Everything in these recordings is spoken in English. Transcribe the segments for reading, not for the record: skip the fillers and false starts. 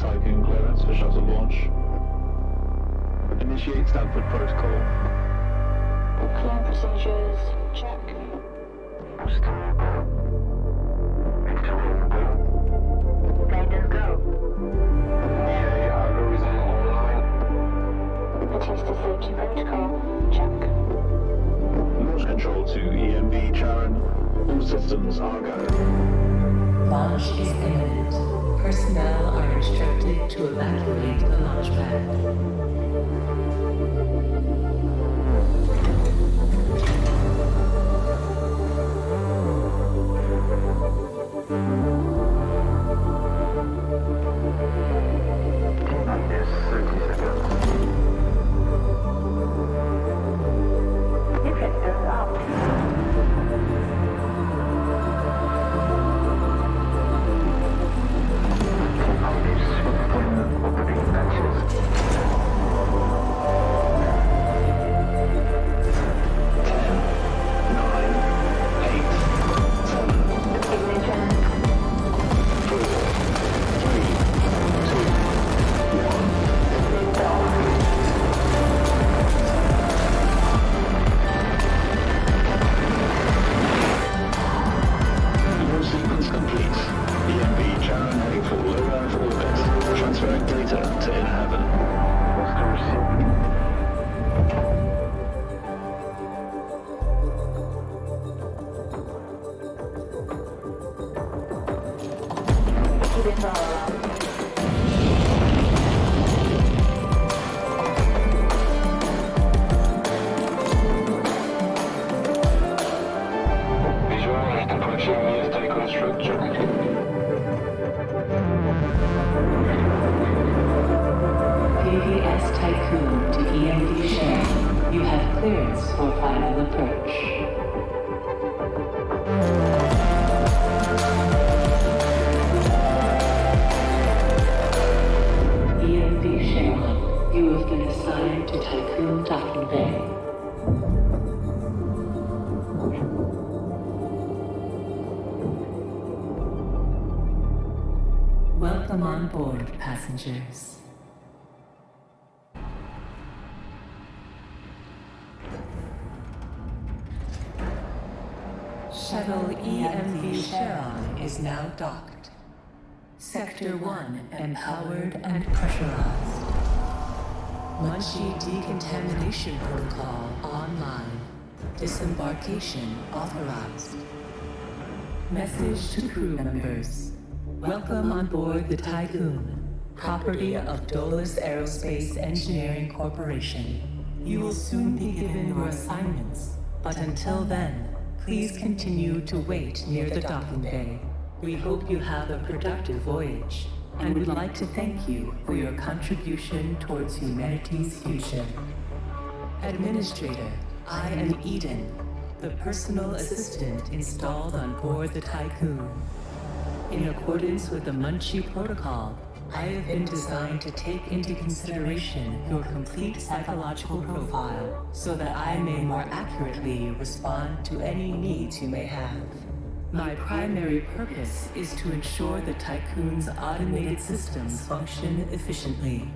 Tiqqun clearance for shuttle launch. Initiate Stanford protocol. Clear procedures, check. Guidance go. Algorithm online. Attested safety protocol, check. Launch control to EMB Charon. All systems are go. Launch is imminent. Personnel are instructed to evacuate the launch pad. Tiqqun to EMD share. You have clearance for final approach. EMD share. You have been assigned to Tiqqun docking bay. Welcome on board, passengers. Shuttle EMV Charon is now docked. Sector 1 empowered and pressurized. Munchie decontamination protocol online. Disembarkation authorized. Message to crew members. Welcome on board the Tiqqun, property of Dolus Aerospace Engineering Corporation. You will soon be given your assignments, but until then, please continue to wait near the docking bay. We hope you have a productive voyage, and would like to thank you for your contribution towards humanity's future. Administrator, I am Eden, the personal assistant installed on board the Tiqqun. In accordance with the Munchie Protocol, I have been designed to take into consideration your complete psychological profile so that I may more accurately respond to any needs you may have. My primary purpose is to ensure the Tiqqun's automated systems function efficiently.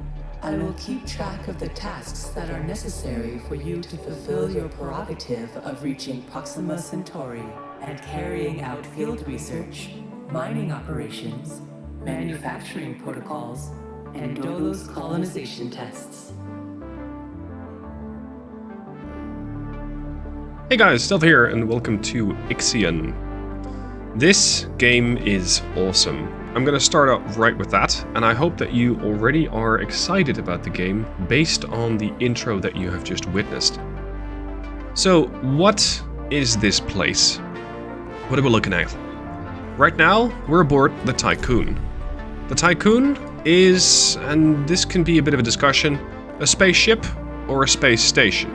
I will keep track of the tasks that are necessary for you to fulfill your prerogative of reaching Proxima Centauri and carrying out field research, mining operations, manufacturing protocols, and Dolos colonization tests. Hey guys, Stealth here, and welcome to IXION. This game is awesome. I'm gonna start out right with that, and I hope that you already are excited about the game based on the intro that you have just witnessed. So, what is this place? What are we looking at? Right now, we're aboard the Tiqqun. The Tiqqun is, and this can be a bit of a discussion, a spaceship or a space station.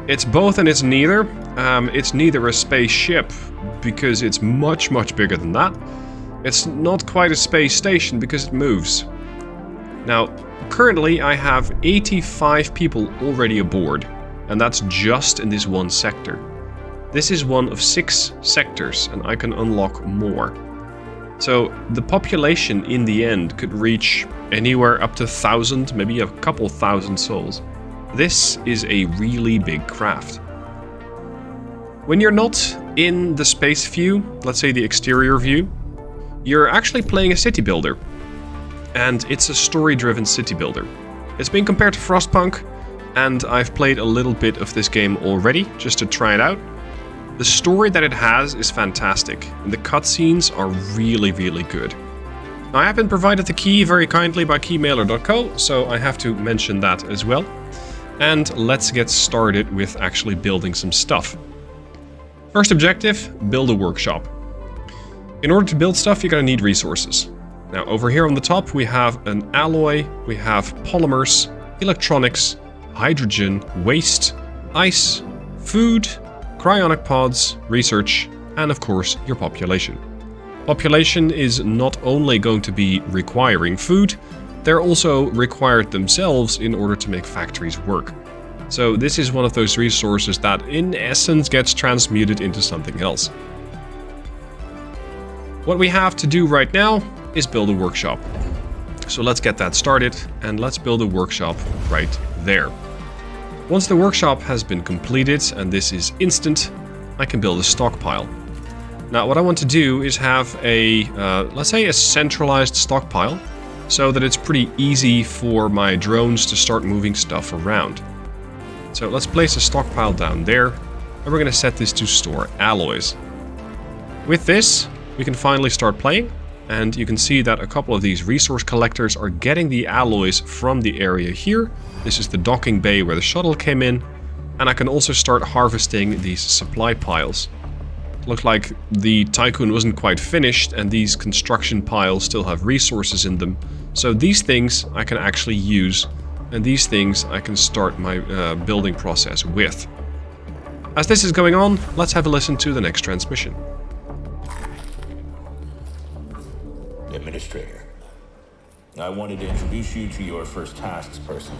It's both and it's neither. It's neither a spaceship because it's much, much bigger than that. It's not quite a space station because it moves. Now, currently I have 85 people already aboard, and that's just in this one sector. This is one of 6 sectors, and I can unlock more. So the population in the end could reach anywhere up to 1,000, maybe a couple thousand souls. This is a really big craft. When you're not in the space view, let's say the exterior view, you're actually playing a city builder. And it's a story-driven city builder. It's been compared to Frostpunk, and I've played a little bit of this game already, just to try it out. The story that it has is fantastic, and the cutscenes are really, really good. Now, I have been provided the key very kindly by keymailer.co, so I have to mention that as well. And let's get started with actually building some stuff. First objective, build a workshop. In order to build stuff, you're going to need resources. Now, over here on the top, we have an alloy, we have polymers, electronics, hydrogen, waste, ice, food, cryonic pods, research, and of course, your population. Population is not only going to be requiring food, they're also required themselves in order to make factories work. So this is one of those resources that in essence gets transmuted into something else. What we have to do right now is build a workshop. So let's get that started and let's build a workshop right there. Once the workshop has been completed, and this is instant, I can build a stockpile. Now what I want to do is have a, let's say a centralized stockpile, so that it's pretty easy for my drones to start moving stuff around. So let's place a stockpile down there, and we're going to set this to store alloys. With this, we can finally start playing, and you can see that a couple of these resource collectors are getting the alloys from the area here. This is the docking bay where the shuttle came in, and I can also start harvesting these supply piles. Looks like the Tiqqun wasn't quite finished, and these construction piles still have resources in them. So these things I can actually use, and these things I can start my building process with. As this is going on, let's have a listen to the next transmission. Administrator, I wanted to introduce you to your first tasks person.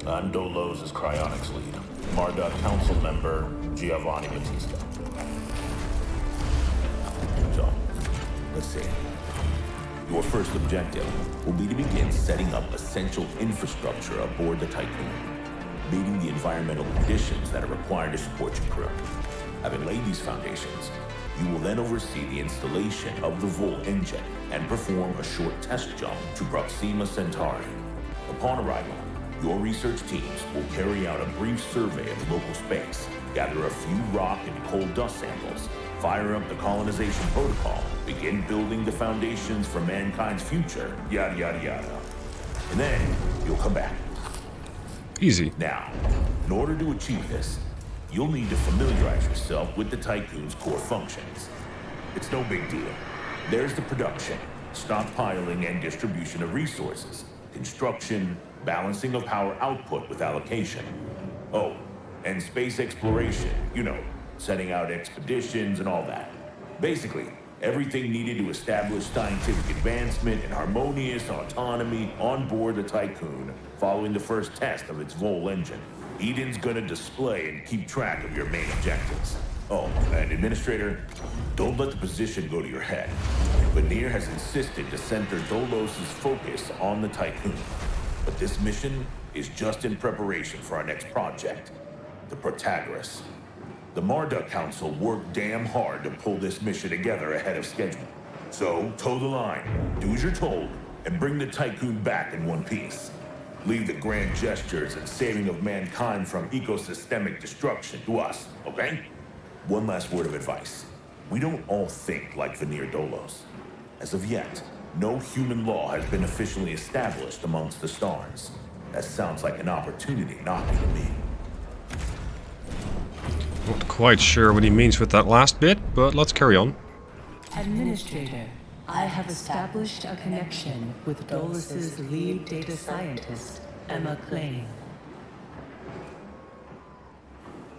I'm Dolos' cryonics lead, Marduk council member Giovanni Battista. So, let's see. Your first objective will be to begin setting up essential infrastructure aboard the Tiqqun, meeting the environmental conditions that are required to support your crew. Having laid these foundations, you will then oversee the installation of the Vol engine and perform a short test jump to Proxima Centauri. Upon arrival, your research teams will carry out a brief survey of the local space, gather a few rock and coal dust samples, fire up the colonization protocol, begin building the foundations for mankind's future, yada yada yada. And then you'll come back. Easy. Now, in order to achieve this, you'll need to familiarize yourself with the Tiqqun's core functions. It's no big deal. There's the production, stockpiling and distribution of resources, construction, balancing of power output with allocation. Oh, and space exploration, you know, setting out expeditions and all that. Basically, everything needed to establish scientific advancement and harmonious autonomy on board the Tiqqun following the first test of its Vol engine. Eden's gonna display and keep track of your main objectives. Oh, and Administrator, don't let the position go to your head. Vanir has insisted to center Dolos' focus on the Tiqqun. But this mission is just in preparation for our next project, the Protagoras. The Marduk Council worked damn hard to pull this mission together ahead of schedule. So, toe the line, do as you're told, and bring the Tiqqun back in one piece. Leave the grand gestures and saving of mankind from ecosystemic destruction to us, okay? One last word of advice. We don't all think like Vanir Dolos. As of yet, no human law has been officially established amongst the stars. That sounds like an opportunity knocking to me. Not quite sure what he means with that last bit, but let's carry on. Administrator, I have established a connection with Dolos' lead data scientist, Emma Klein.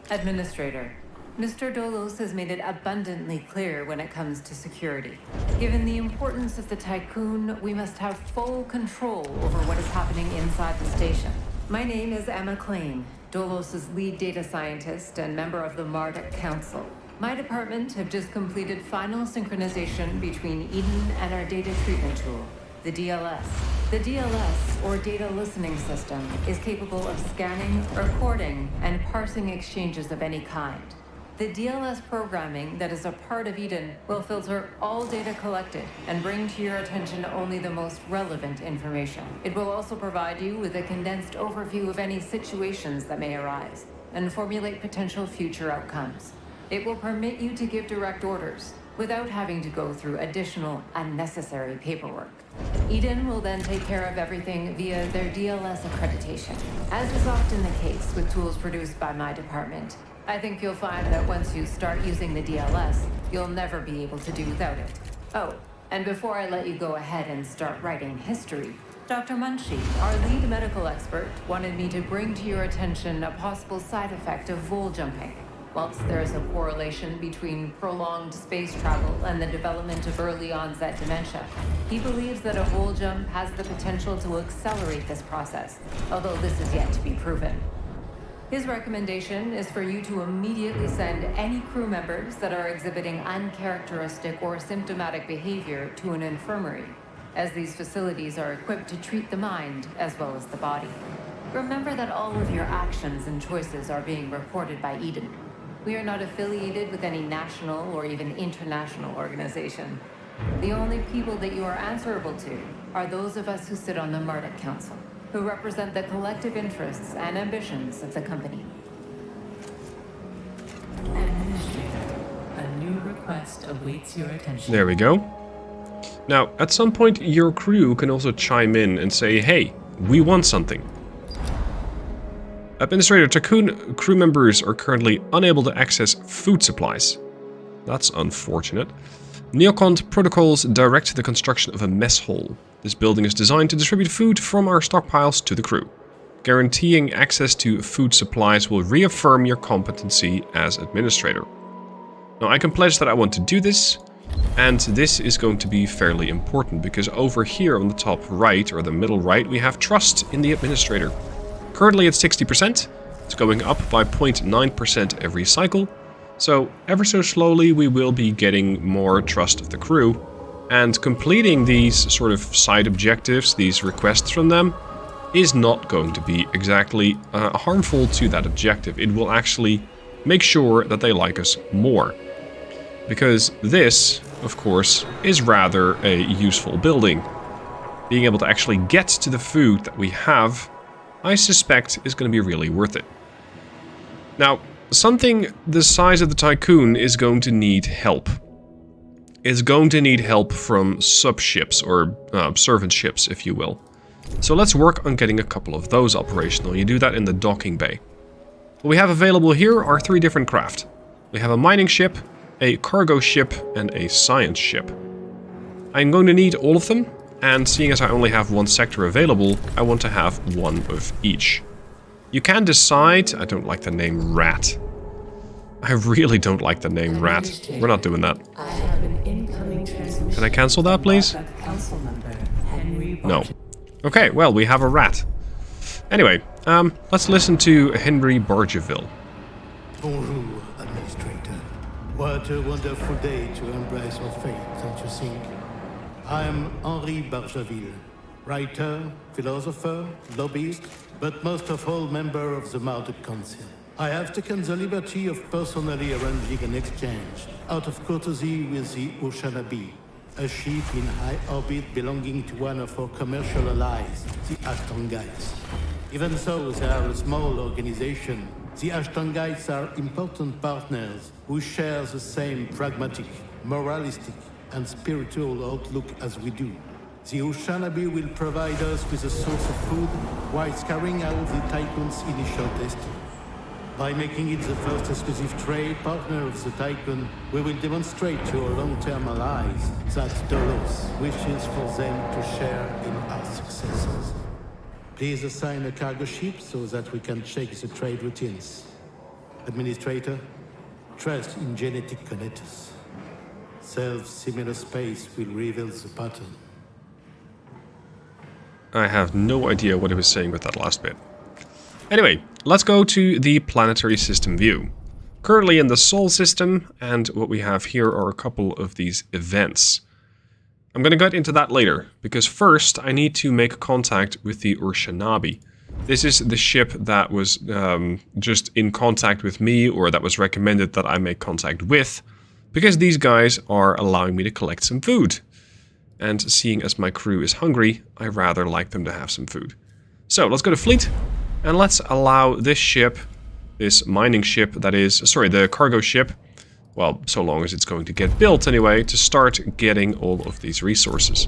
Administrator, Mr. Dolos has made it abundantly clear when it comes to security. Given the importance of the Tiqqun, we must have full control over what is happening inside the station. My name is Emma Klein, Dolos' lead data scientist and member of the Marduk Council. My department have just completed final synchronization between Eden and our data treatment tool, the DLS. The DLS, or Data Listening System, is capable of scanning, recording, and parsing exchanges of any kind. The DLS programming that is a part of Eden will filter all data collected and bring to your attention only the most relevant information. It will also provide you with a condensed overview of any situations that may arise and formulate potential future outcomes. It will permit you to give direct orders without having to go through additional unnecessary paperwork. Eden will then take care of everything via their DLS accreditation. As is often the case with tools produced by my department, I think you'll find that once you start using the DLS, you'll never be able to do without it. Oh, and before I let you go ahead and start writing history, Dr. Munchie, our lead medical expert, wanted me to bring to your attention a possible side effect of vol jumping. Whilst there is a correlation between prolonged space travel and the development of early onset dementia, he believes that a vol jump has the potential to accelerate this process, although this is yet to be proven. His recommendation is for you to immediately send any crew members that are exhibiting uncharacteristic or symptomatic behavior to an infirmary, as these facilities are equipped to treat the mind as well as the body. Remember that all of your actions and choices are being reported by Eden. We are not affiliated with any national or even international organization. The only people that you are answerable to are those of us who sit on the Marduk Council, who represent the collective interests and ambitions of the company. Administrator, a new request awaits your attention. There we go. Now, at some point, your crew can also chime in and say, hey, we want something. Administrator Tiqqun, crew members are currently unable to access food supplies. That's unfortunate. Neocont protocols direct the construction of a mess hall. This building is designed to distribute food from our stockpiles to the crew. Guaranteeing access to food supplies will reaffirm your competency as administrator. Now, I can pledge that I want to do this, and this is going to be fairly important, because over here on the top right, or the middle right, we have trust in the administrator. Currently at 60%, it's going up by 0.9% every cycle, so ever so slowly we will be getting more trust of the crew, and completing these sort of side objectives, these requests from them, is not going to be exactly harmful to that objective. It will actually make sure that they like us more. Because this, of course, is rather a useful building. Being able to actually get to the food that we have, I suspect, is going to be really worth it. Now, something the size of the Tiqqun is going to need help. It's going to need help from sub-ships, or servant ships, if you will. So let's work on getting a couple of those operational. You do that in the docking bay. What we have available here are 3 different craft. We have a mining ship, a cargo ship, and a science ship. I'm going to need all of them, and seeing as I only have 1 sector available, I want to have 1 of each. You can decide... I don't like the name Rat. I really don't like the name Rat. We're not doing that. I have an incoming transmission. Can I cancel that, please? Council member Henry No. Okay, well, we have a rat. Anyway, let's listen to Henry Bargeville. Bonjour, Administrator. What a wonderful day to embrace our fate, don't you think? I am Henri Bargeville, writer, philosopher, lobbyist, but most of all member of the Marduk Council. I have taken the liberty of personally arranging an exchange, out of courtesy with the Oceanabi, a ship in high orbit belonging to one of our commercial allies, the Ashtangites. Even though they are a small organization, the Ashtangites are important partners who share the same pragmatic, moralistic, and spiritual outlook as we do. The Oceanabi will provide us with a source of food while carrying out the Tiqqun's initial testing. By making it the first exclusive trade partner of the Tiqqun, we will demonstrate to our long-term allies that Dolos wishes for them to share in our successes. Please assign a cargo ship so that we can check the trade routines. Administrator, trust in genetic connectors. Self-similar space will reveal the pattern. I have no idea what he was saying with that last bit. Anyway, let's go to the planetary system view. currently in the Sol system, and what we have here are a couple of these events. I'm going to get into that later, because first I need to make contact with the Urshanabi. This is the ship that was just in contact with me, or that was recommended that I make contact with, because these guys are allowing me to collect some food. And seeing as my crew is hungry, I rather like them to have some food. So let's go to fleet, and let's allow this ship, this mining ship that is, sorry, the cargo ship, well, so long as it's going to get built anyway, to start getting all of these resources.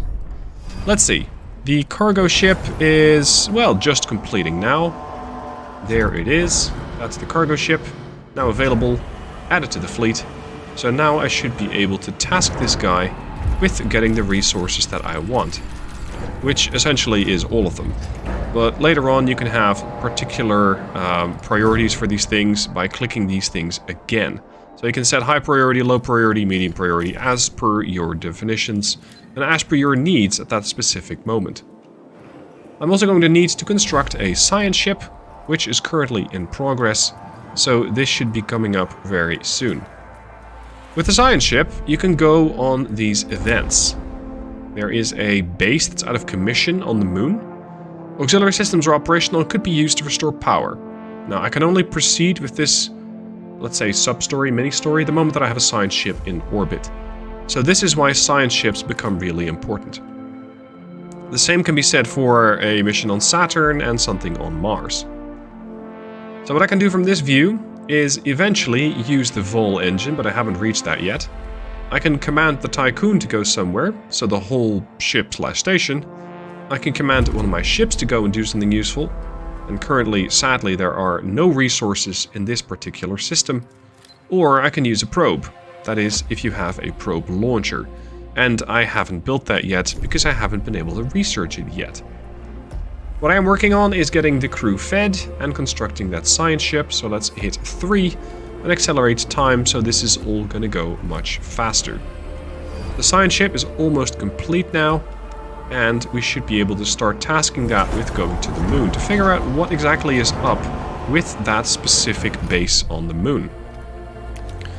Let's see. The cargo ship is, well, just completing now. There it is. That's the cargo ship. Now available. Added to the fleet. So now I should be able to task this guy with getting the resources that I want. Which essentially is all of them. But later on you can have particular priorities for these things by clicking these things again. So you can set high priority, low priority, medium priority as per your definitions and as per your needs at that specific moment. I'm also going to need to construct a science ship, which is currently in progress, so this should be coming up very soon. With the science ship, you can go on these events. There is a base that's out of commission on the moon. Auxiliary systems are operational and could be used to restore power. Now, I can only proceed with this, let's say, sub-story, mini-story, the moment that I have a science ship in orbit. So this is why science ships become really important. The same can be said for a mission on Saturn and something on Mars. So what I can do from this view is eventually use the Vol engine, but I haven't reached that yet. I can command the Tiqqun to go somewhere, so the whole ship/station. I can command one of my ships to go and do something useful. And currently, sadly, there are no resources in this particular system. Or I can use a probe. That is, if you have a probe launcher. And I haven't built that yet, because I haven't been able to research it yet. What I am working on is getting the crew fed and constructing that science ship, so let's hit 3 and accelerate time, so this is all going to go much faster. The science ship is almost complete now, and we should be able to start tasking that with going to the moon to figure out what exactly is up with that specific base on the moon.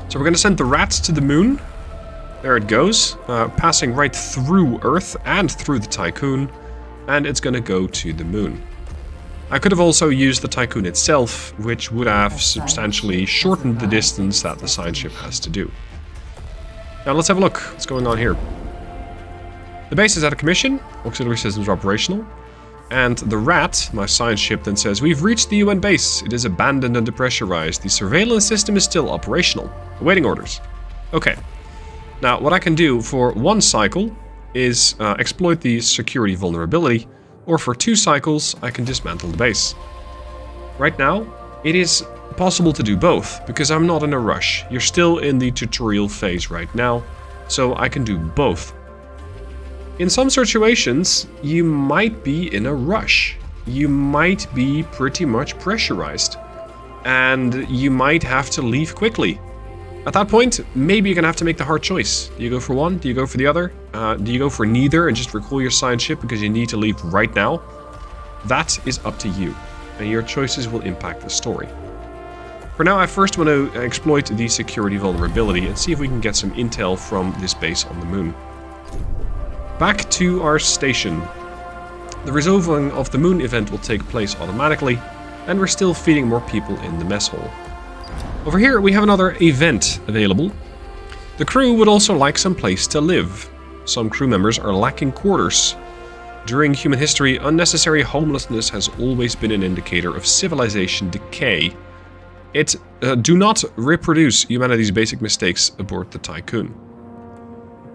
So we're going to send the rats to the moon. There it goes, passing right through Earth and through the Tiqqun, and it's going to go to the moon. I could have also used the Tiqqun itself, which would have substantially shortened the distance that the science ship has to do. Now let's have a look. What's going on here? The base is out of commission, auxiliary systems are operational, and the rat, my science ship, then says, "We've reached the UN base. It is abandoned and depressurized. The surveillance system is still operational. Awaiting orders." Okay. Now, what I can do for 1 cycle is exploit the security vulnerability, or for 2 cycles, I can dismantle the base. Right now, it is possible to do both, because I'm not in a rush. You're still in the tutorial phase right now, so I can do both. In some situations, you might be in a rush. You might be pretty much pressurized. And you might have to leave quickly. At that point, maybe you're going to have to make the hard choice. Do you go for one? Do you go for the other? Do you go for neither and just recall your science ship because you need to leave right now? That is up to you. And your choices will impact the story. For now, I first want to exploit the security vulnerability and see if we can get some intel from this base on the moon. Back to our station. The resolving of the moon event will take place automatically, and we're still feeding more people in the mess hall. Over here we have another event available. The crew would also like some place to live. Some crew members are lacking quarters. During human history, unnecessary homelessness has always been an indicator of civilization decay. Do not reproduce humanity's basic mistakes aboard the Tiqqun.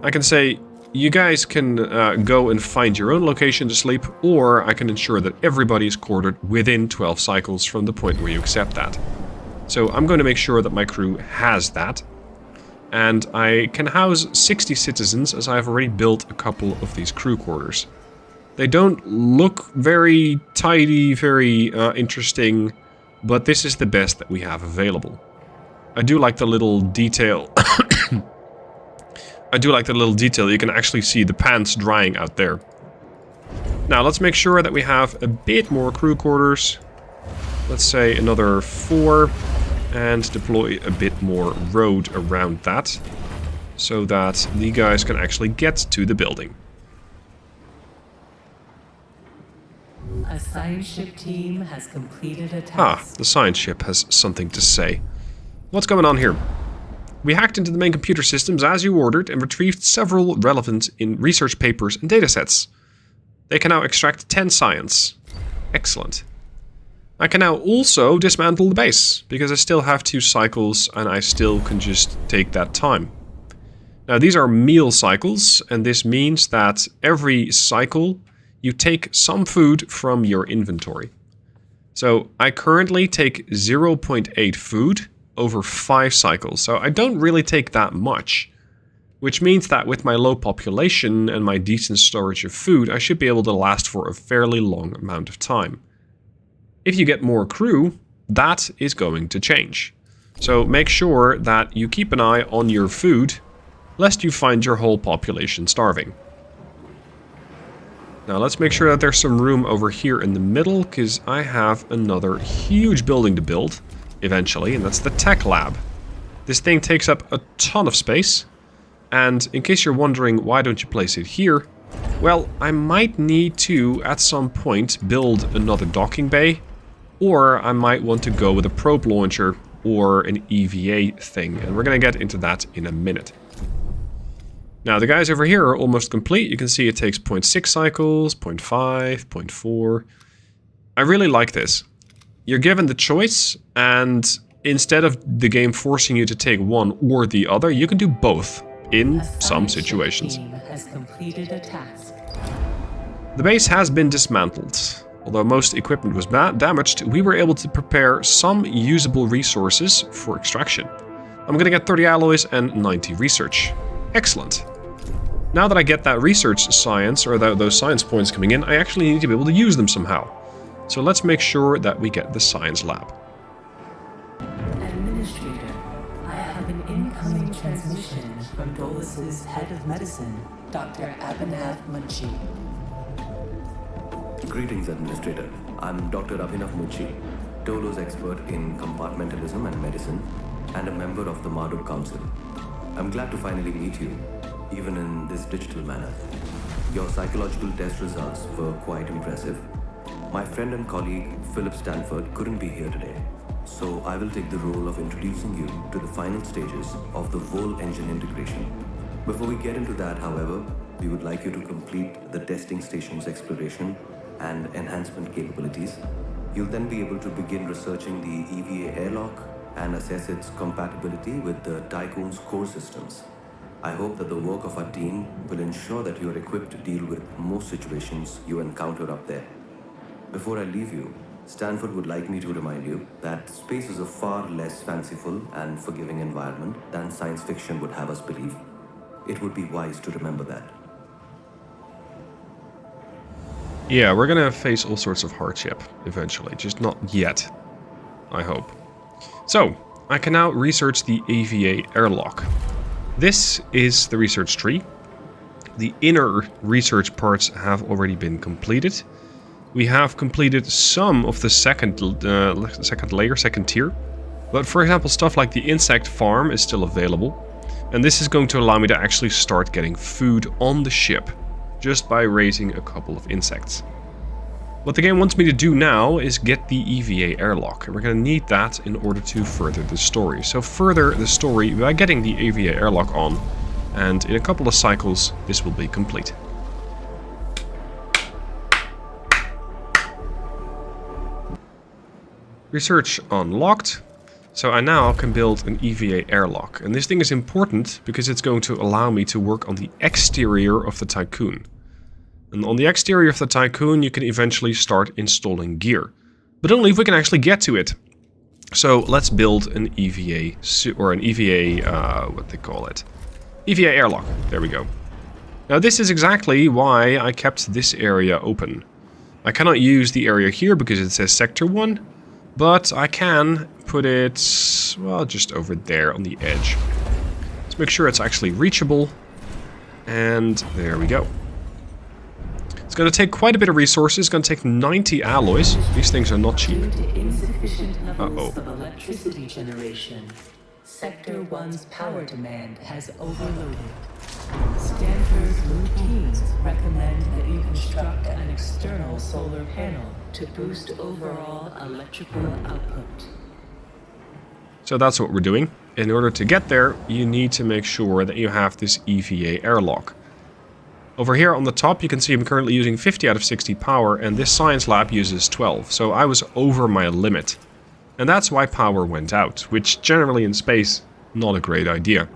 I can say, you guys can go and find your own location to sleep, or I can ensure that everybody is quartered within 12 cycles from the point where you accept that. So I'm going to make sure that my crew has that. And I can house 60 citizens, as I have already built a couple of these crew quarters. They don't look very tidy, very interesting, but this is the best that we have available. I do like the little detail. I do like the little detail. You can actually see the pants drying out there. Now, let's make sure that we have a bit more crew quarters. Let's say another 4. and deploy a bit more road around that, so that the guys can actually get to the building. A science ship team has completed a task. The science ship has something to say. What's going on here? We hacked into the main computer systems as you ordered and retrieved several relevant research papers and datasets. They can now extract 10 science. Excellent. I can now also dismantle the base, because I still have 2 cycles and I still can just take that time. Now these are meal cycles, and this means that every cycle you take some food from your inventory. So I currently take 0.8 food over 5 cycles, so I don't really take that much. Which means that with my low population and my decent storage of food, I should be able to last for a fairly long amount of time. If you get more crew, that is going to change. So make sure that you keep an eye on your food, lest you find your whole population starving. Now let's make sure that there's some room over here in the middle, because I have another huge building to build, eventually, and that's the tech lab. This thing takes up a ton of space, and in case you're wondering why don't you place it here, well, I might need to, at some point, build another docking bay, or I might want to go with a probe launcher or an EVA thing, and we're going to get into that in a minute. Now, the guys over here are almost complete. You can see it takes 0.6 cycles, 0.5, 0.4. I really like this. You're given the choice, and instead of the game forcing you to take one or the other, you can do both in some situations. Team has completed a task. The base has been dismantled. Although most equipment was damaged, we were able to prepare some usable resources for extraction. I'm gonna get 30 alloys and 90 research. Excellent. Now that I get that research science, or those science points coming in, I actually need to be able to use them somehow. So let's make sure that we get the science lab. Administrator, I have an incoming transmission from Dolus's head of medicine, Dr. Abhinav Munshi. Greetings, Administrator. I'm Dr. Abhinav Munshi, Dolo's expert in compartmentalism and medicine, and a member of the Marduk Council. I'm glad to finally meet you, even in this digital manner. Your psychological test results were quite impressive. My friend and colleague, Phillips couldn't be here today, so I will take the role of introducing you to the final stages of the Vol engine integration. Before we get into that, however, we would like you to complete the testing station's exploration and enhancement capabilities. You'll then be able to begin researching the EVA airlock and assess its compatibility with the Tiqqun's core systems. I hope that the work of our team will ensure that you are equipped to deal with most situations you encounter up there. Before I leave you, Stanford would like me to remind you that space is a far less fanciful and forgiving environment than science fiction would have us believe. It would be wise to remember that. Yeah, we're gonna face all sorts of hardship eventually, just not yet, I hope. So, I can now research the AVA airlock. This is the research tree. The inner research parts have already been completed. We have completed some of the second tier. But for example, stuff like the insect farm is still available. And this is going to allow me to actually start getting food on the ship, just by raising a couple of insects. What the game wants me to do now is get the EVA airlock, and we're going to need that in order to further the story. So further the story by getting the EVA airlock on, and in a couple of cycles this will be complete. Research unlocked. So I now can build an EVA airlock, and this thing is important because it's going to allow me to work on the exterior of the Tiqqun. And on the exterior of the Tiqqun you can eventually start installing gear, but only if we can actually get to it. So let's build an EVA, or an EVA, what they call it? EVA airlock, there we go. Now this is exactly why I kept this area open. I cannot use the area here because it says Sector 1, but I can put it, well, just over there on the edge. Let's make sure it's actually reachable, and there we go. It's It's going to take quite a bit of resources. It's going to take 90 alloys. These things are not cheap. Due to insufficient levels of electricity generation, Sector 1's power demand has overloaded. Stanford's routines recommend that you construct an external solar panel to boost overall electrical output. So that's what we're doing. In order to get there, you need to make sure that you have this EVA airlock. Over here on the top, you can see I'm currently using 50 out of 60 power, and this science lab uses 12, so I was over my limit. And that's why power went out, which generally in space, not a great idea.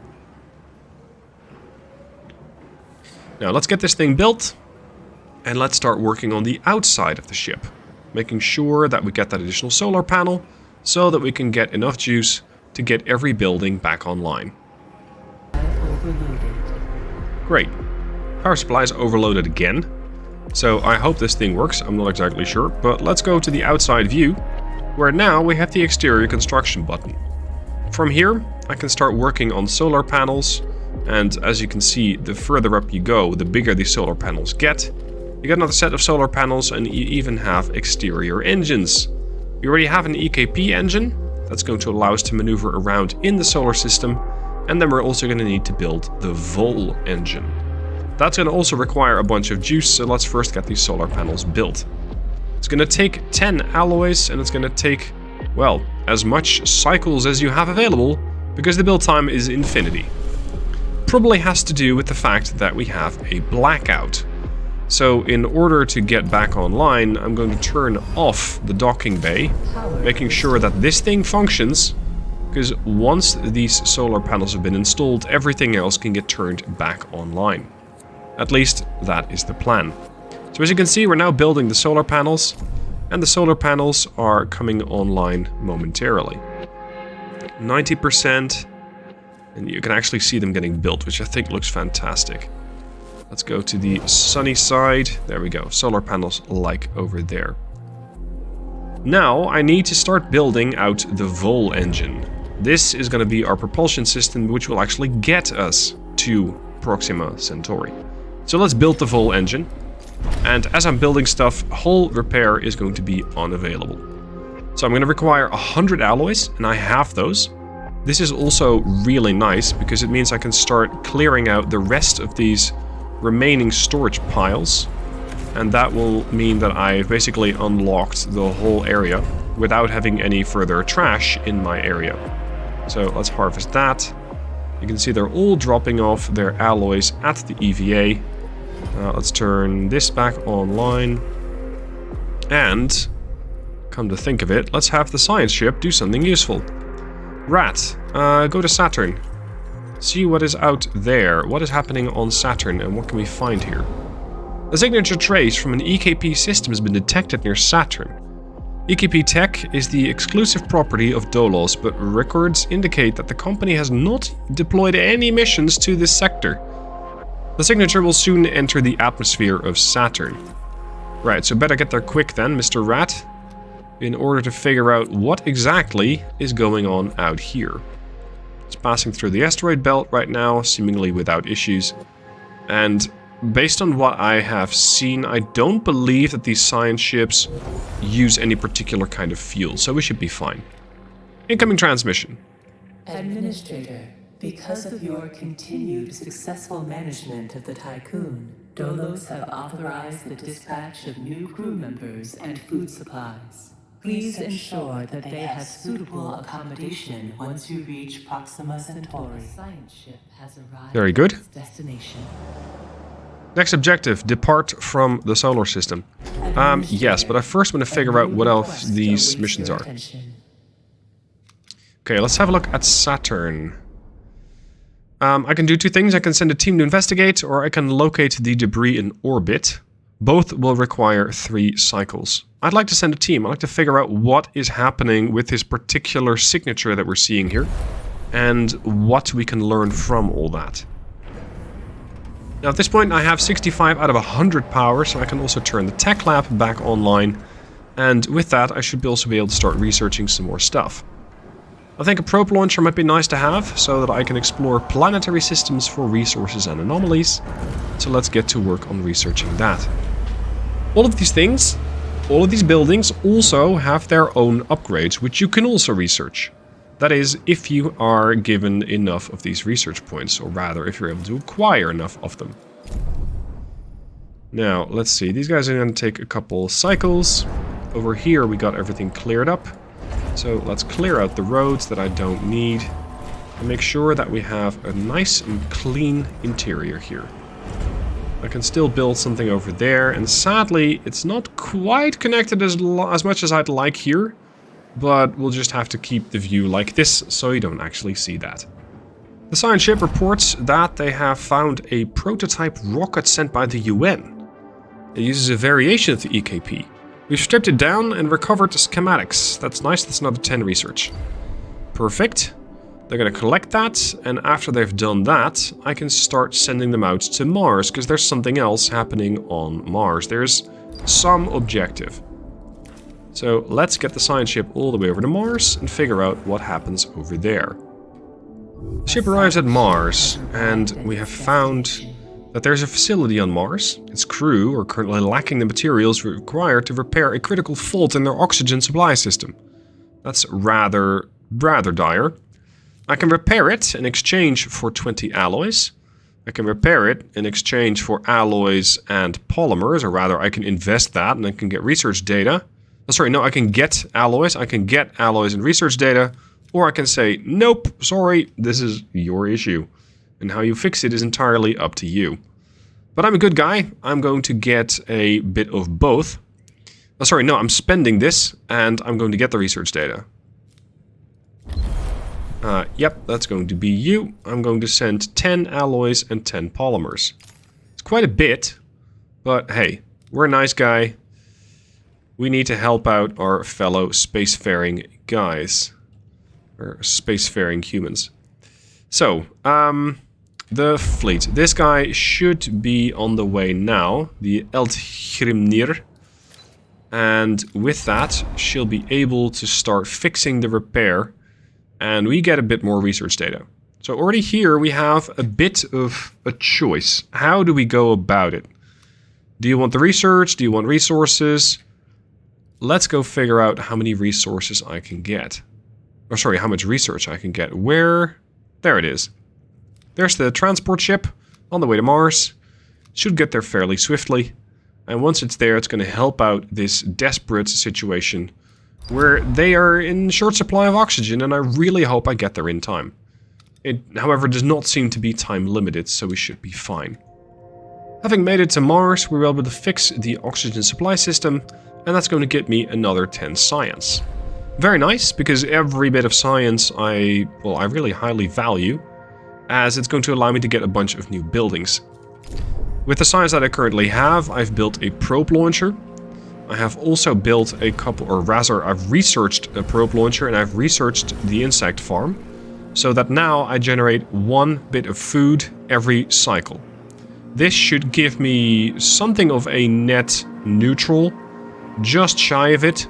Now let's get this thing built, and let's start working on the outside of the ship. Making sure that we get that additional solar panel, so that we can get enough juice to get every building back online. Great. Power supply is overloaded again, so I hope this thing works. I'm not exactly sure, but let's go to the outside view, where now we have the exterior construction button. From here, I can start working on solar panels, and as you can see, the further up you go, the bigger these solar panels get. You get another set of solar panels, and you even have exterior engines. We already have an EKP engine that's going to allow us to maneuver around in the solar system, and then we're also going to need to build the Vol engine. That's going to also require a bunch of juice, so let's first get these solar panels built. It's going to take 10 alloys, and it's going to take, well, as much cycles as you have available, because the build time is infinity. Probably has to do with the fact that we have a blackout. So in order to get back online, I'm going to turn off the docking bay, making sure that this thing functions, because once these solar panels have been installed, everything else can get turned back online. At least, that is the plan. So as you can see, we're now building the solar panels, and the solar panels are coming online momentarily. 90%, and you can actually see them getting built, which I think looks fantastic. Let's go to the sunny side. There we go, solar panels like over there. Now, I need to start building out the Vol engine. This is going to be our propulsion system, which will actually get us to Proxima Centauri. So let's build the Vol engine, and as I'm building stuff, hull repair is going to be unavailable. So I'm going to require 100 alloys, and I have those. This is also really nice, because it means I can start clearing out the rest of these remaining storage piles, and that will mean that I've basically unlocked the whole area without having any further trash in my area. So let's harvest that. You can see they're all dropping off their alloys at the EVA. Let's turn this back online. And, come to think of it, let's have the science ship do something useful. Rat, go to Saturn. See what is out there. What is happening on Saturn, and what can we find here? A signature trace from an EKP system has been detected near Saturn. EKP tech is the exclusive property of Dolos, but records indicate that the company has not deployed any missions to this sector. The signature will soon enter the atmosphere of Saturn. Right, so better get there quick then, Mr. Rat, in order to figure out what exactly is going on out here. It's passing through the asteroid belt right now, seemingly without issues. And based on what I have seen, I don't believe that these science ships use any particular kind of fuel, so we should be fine. Incoming transmission. Administrator, because of your continued successful management of the Tiqqun, Dolos have authorized the dispatch of new crew members and food supplies. Please ensure that they have suitable accommodation once you reach Proxima Centauri. The science ship has arrived Very good. at its destination. Next objective, depart from the solar system. Yes, but I first want to figure out what else these missions are. Okay, let's have a look at Saturn. I can do two things. I can send a team to investigate, or I can locate the debris in orbit. Both will require 3 cycles. I'd like to send a team. I'd like to figure out what is happening with this particular signature that we're seeing here, and what we can learn from all that. Now at this point I have 65 out of 100 power, so I can also turn the tech lab back online, and with that I should also be able to start researching some more stuff. I think a probe launcher might be nice to have, so that I can explore planetary systems for resources and anomalies. So let's get to work on researching that. all of these things, all of these buildings also have their own upgrades, which you can also research. That is, if you are given enough of these research points, or rather, if you're able to acquire enough of them. Now, let's see. These guys are going to take a couple cycles. Over here, we got everything cleared up. So let's clear out the roads that I don't need. And make sure that we have a nice and clean interior here. I can still build something over there. And sadly, it's not quite connected as much as I'd like here. But we'll just have to keep the view like this, so you don't actually see that. The science ship reports that they have found a prototype rocket sent by the UN. It uses a variation of the EKP. We've stripped it down and recovered the schematics. That's nice, that's another 10 research. Perfect. They're going to collect that, and after they've done that, I can start sending them out to Mars, because there's something else happening on Mars. There's some objective. So let's get the science ship all the way over to Mars and figure out what happens over there. The ship arrives at Mars, and we have found that there's a facility on Mars. Its crew are currently lacking the materials required to repair a critical fault in their oxygen supply system. That's rather dire. I can repair it in exchange for 20 alloys. I can repair it in exchange for alloys and polymers, or rather I can invest that and I can get research data. Oh, sorry, no, I can get alloys and research data, or I can say, nope, sorry, this is your issue. And how you fix it is entirely up to you. But I'm a good guy. I'm going to get a bit of both. Oh, sorry, no, I'm spending this, and I'm going to get the research data. Yep, that's going to be you. I'm going to send 10 alloys and 10 polymers. It's quite a bit, but hey, we're a nice guy. We need to help out our fellow spacefaring guys. Or spacefaring humans. So, the fleet. This guy should be on the way now. The LTG. And with that, she'll be able to start fixing the repair. And we get a bit more research data. So already here we have a bit of a choice. How do we go about it? Do you want the research? Do you want resources? Let's go figure out how many resources I can get. Or sorry, how much research I can get. Where? There it is. There's the transport ship on the way to Mars. Should get there fairly swiftly. And once it's there, it's going to help out this desperate situation where they are in short supply of oxygen, and I really hope I get there in time. It, however, does not seem to be time limited, so we should be fine. Having made it to Mars, we were able to fix the oxygen supply system, and that's going to get me another 10 science. Very nice, because every bit of science I really highly value, as it's going to allow me to get a bunch of new buildings. With the science that I currently have, I've built a probe launcher. I have also built a couple, or rather, I've researched a probe launcher and I've researched the insect farm, so that now I generate 1 bit of food every cycle. This should give me something of a net neutral, just shy of it,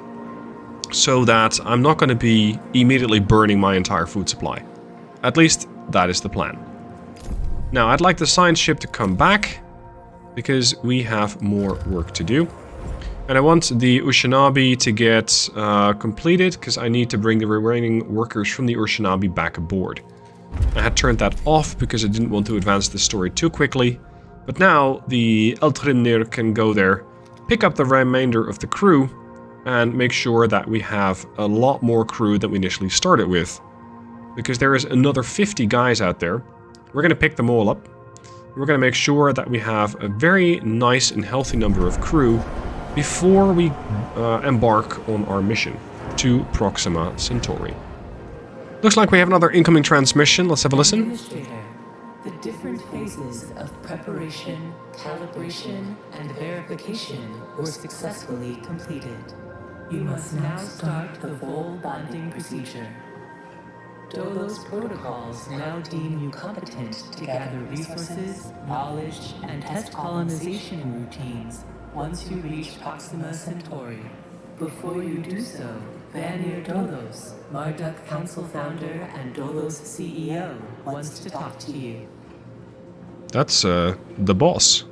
so that I'm not going to be immediately burning my entire food supply. At least, that is the plan. Now, I'd like the science ship to come back, because we have more work to do. And I want the Ushinabi to get completed, because I need to bring the remaining workers from the Ushinabi back aboard. I had turned that off because I didn't want to advance the story too quickly. But now the Eltrimnir can go there, pick up the remainder of the crew, and make sure that we have a lot more crew than we initially started with. Because there is another 50 guys out there. We're going to pick them all up. We're going to make sure that we have a very nice and healthy number of crew before we embark on our mission to Proxima Centauri. Looks like we have another incoming transmission. Let's have a listen. Administrator, the different phases of preparation, calibration, and verification were successfully completed. You must now start the full bonding procedure. Dolos protocols now deem you competent to gather resources, knowledge, and test colonization routines once you reach Proxima Centauri. Before you do so, Vanir Dolos, Marduk Council founder and Dolos CEO, wants to talk to you. That's the boss.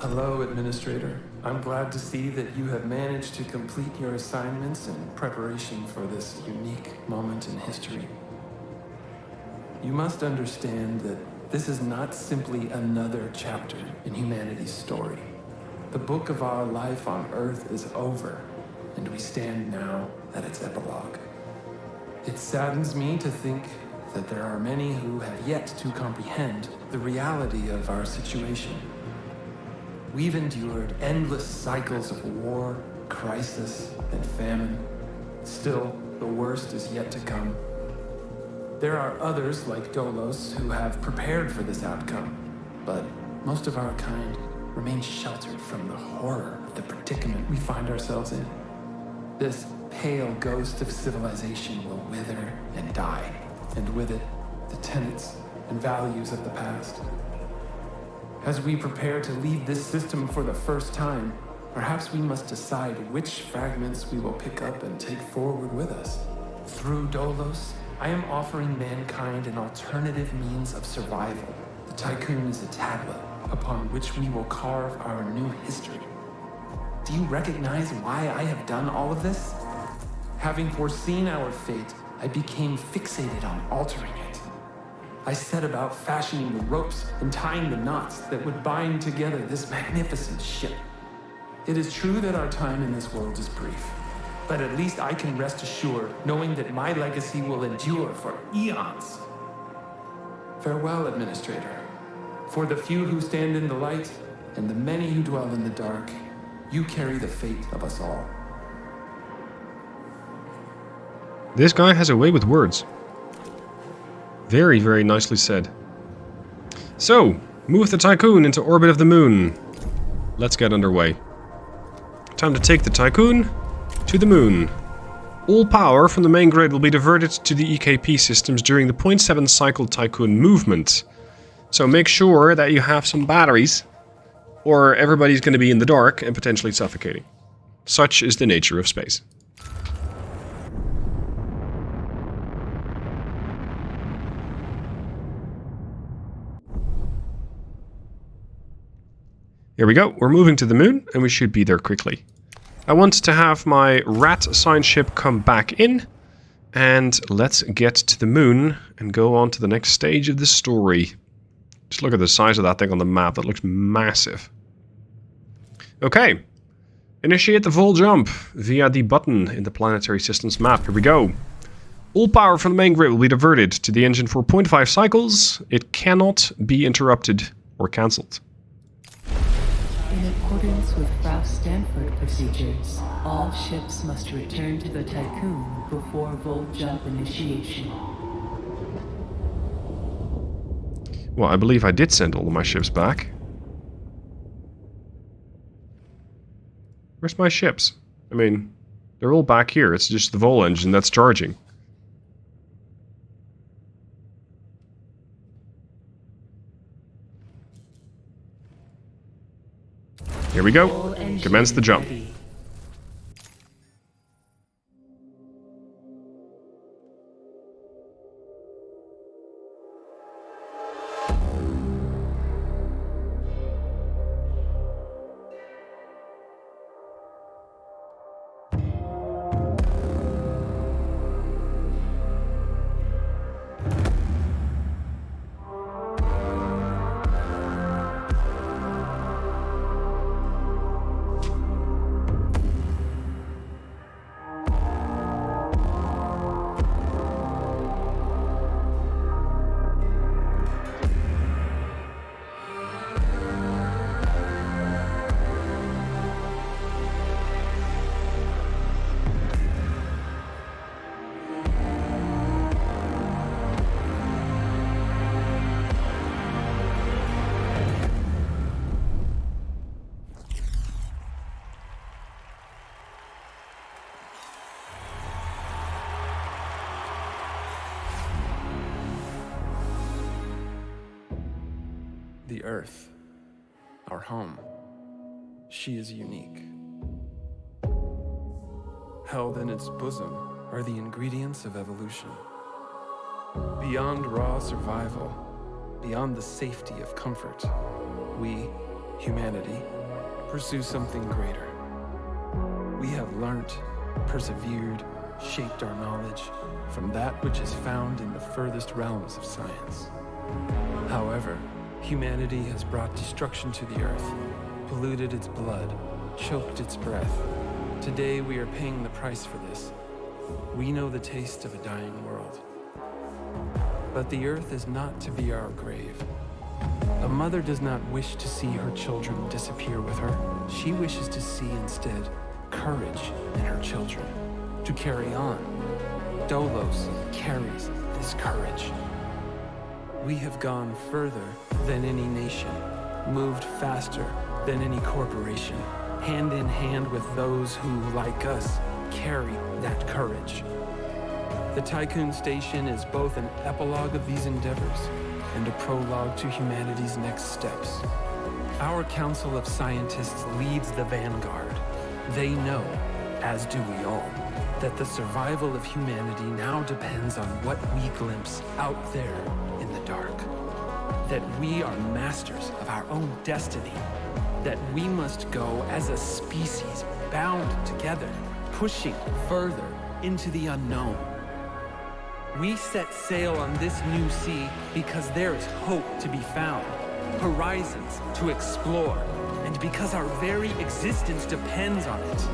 Hello, Administrator. I'm glad to see that you have managed to complete your assignments in preparation for this unique moment in history. You must understand that this is not simply another chapter in humanity's story. The book of our life on Earth is over, and we stand now at its epilogue. It saddens me to think that there are many who have yet to comprehend the reality of our situation. We've endured endless cycles of war, crisis, and famine. Still, the worst is yet to come. There are others like Dolos who have prepared for this outcome, but most of our kind remain sheltered from the horror of the predicament we find ourselves in. This pale ghost of civilization will wither and die, and with it, the tenets and values of the past. As we prepare to leave this system for the first time, perhaps we must decide which fragments we will pick up and take forward with us. Through Dolos, I am offering mankind an alternative means of survival. The Tiqqun is a tablet upon which we will carve our new history. Do you recognize why I have done all of this? Having foreseen our fate, I became fixated on altering it. I set about fashioning the ropes and tying the knots that would bind together this magnificent ship. It is true that our time in this world is brief, but at least I can rest assured knowing that my legacy will endure for eons. Farewell, Administrator. For the few who stand in the light and the many who dwell in the dark, you carry the fate of us all. This guy has a way with words. Very, very nicely said. So, move the Tiqqun into orbit of the moon. Let's get underway. Time to take the Tiqqun to the moon. All power from the main grid will be diverted to the EKP systems during the 0.7 cycle Tiqqun movement. So make sure that you have some batteries, or everybody's going to be in the dark and potentially suffocating. Such is the nature of space. Here we go, we're moving to the moon, and we should be there quickly. I want to have my rat sign ship come back in, and let's get to the moon and go on to the next stage of the story. Just look at the size of that thing on the map, that looks massive. Okay, initiate the full jump via the button in the planetary systems map. Here we go. All power from the main grid will be diverted to the engine for 0.5 cycles. It cannot be interrupted or cancelled. In accordance with Ralph Stanford procedures, all ships must return to the Tiqqun before Volt Jump initiation. Well, I believe I did send all of my ships back. Where's my ships? I mean, they're all back here. It's just the Vol engine that's charging. Here we go. Commence the jump. Ready. The Earth, our home, she is unique. Held in its bosom are the ingredients of evolution. Beyond raw survival, beyond the safety of comfort, we, humanity, pursue something greater. We have learnt, persevered, shaped our knowledge from that which is found in the furthest realms of science. However, humanity has brought destruction to the earth, polluted its blood, choked its breath. Today we are paying the price for this. We know the taste of a dying world. But the earth is not to be our grave. A mother does not wish to see her children disappear with her. She wishes to see instead courage in her children, to carry on. Dolos carries this courage. We have gone further than any nation, moved faster than any corporation, hand in hand with those who, like us, carry that courage. The Tiqqun Station is both an epilogue of these endeavors and a prologue to humanity's next steps. Our Council of Scientists leads the vanguard. They know, as do we all, that the survival of humanity now depends on what we glimpse out there in the dark. That we are masters of our own destiny. That we must go as a species bound together, pushing further into the unknown. We set sail on this new sea because there is hope to be found, horizons to explore, and because our very existence depends on it.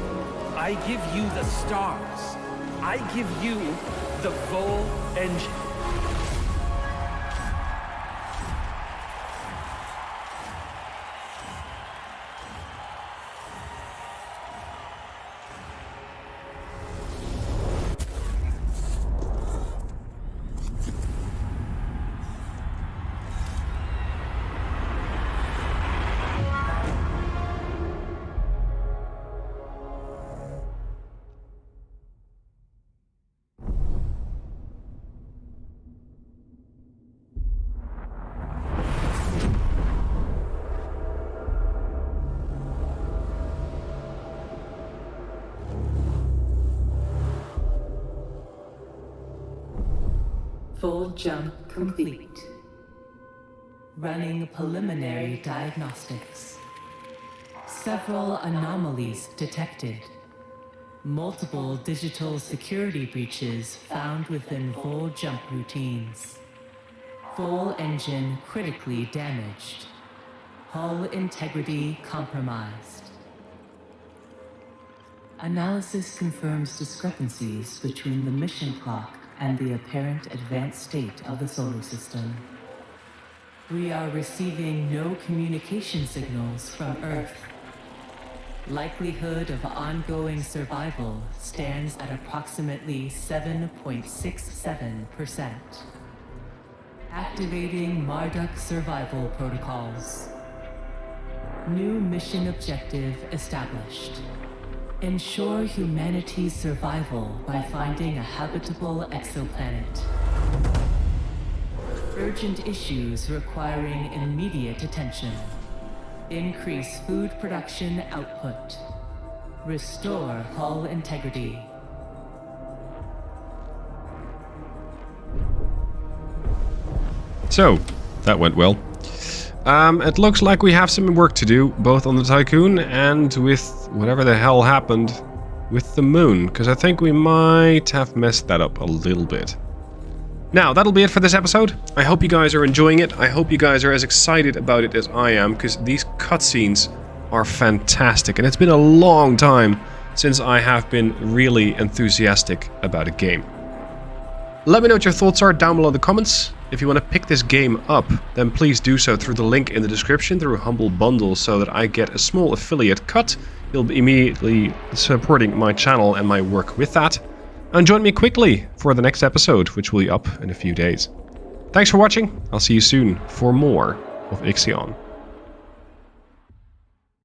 I give you the stars. I give you the full engine. Full jump complete. Running preliminary diagnostics. Several anomalies detected. Multiple digital security breaches found within full jump routines. Full engine critically damaged. Hull integrity compromised. Analysis confirms discrepancies between the mission clock and the apparent advanced state of the solar system. We are receiving no communication signals from Earth. Likelihood of ongoing survival stands at approximately 7.67%. Activating Marduk survival protocols. New mission objective established. Ensure humanity's survival by finding a habitable exoplanet. Urgent issues requiring immediate attention. Increase food production output. Restore hull integrity. So, that went well. It looks like we have some work to do, both on the Tiqqun and with whatever the hell happened with the moon, because I think we might have messed that up a little bit. Now, that'll be it for this episode. I hope you guys are enjoying it. I hope you guys are as excited about it as I am, because these cutscenes are fantastic, and it's been a long time since I have been really enthusiastic about a game. Let me know what your thoughts are down below in the comments. If you want to pick this game up, then please do so through the link in the description through Humble Bundle so that I get a small affiliate cut. You'll be immediately supporting my channel and my work with that. And join me quickly for the next episode, which will be up in a few days. Thanks for watching. I'll see you soon for more of IXION.